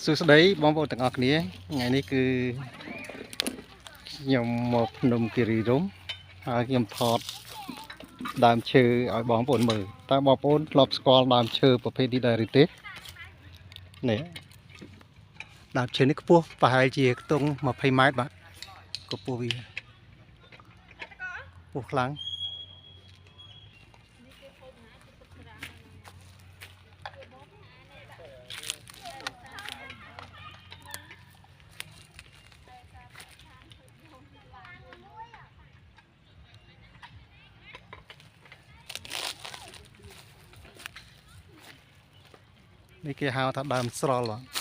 សួស្តីបងប្អូនទាំងអស់គ្នាថ្ងៃនេះគឺខ្ញុំមកភ្នំគិរីរម្យហើយខ្ញុំថតដើមឈើឲ្យបងប្អូនមើលតើបងប្អូនធ្លាប់ស្គាល់ដើមឈើប្រភេទនេះដែរឬទេនេះដើមឈើនេះខ្ពស់ប្រហែលជាខ្ទង់20 ម៉ែត្របាទកម្ពស់វាខ្ពស់ខ្លាំងនេះគេហៅថាដើមស្រល់បាទ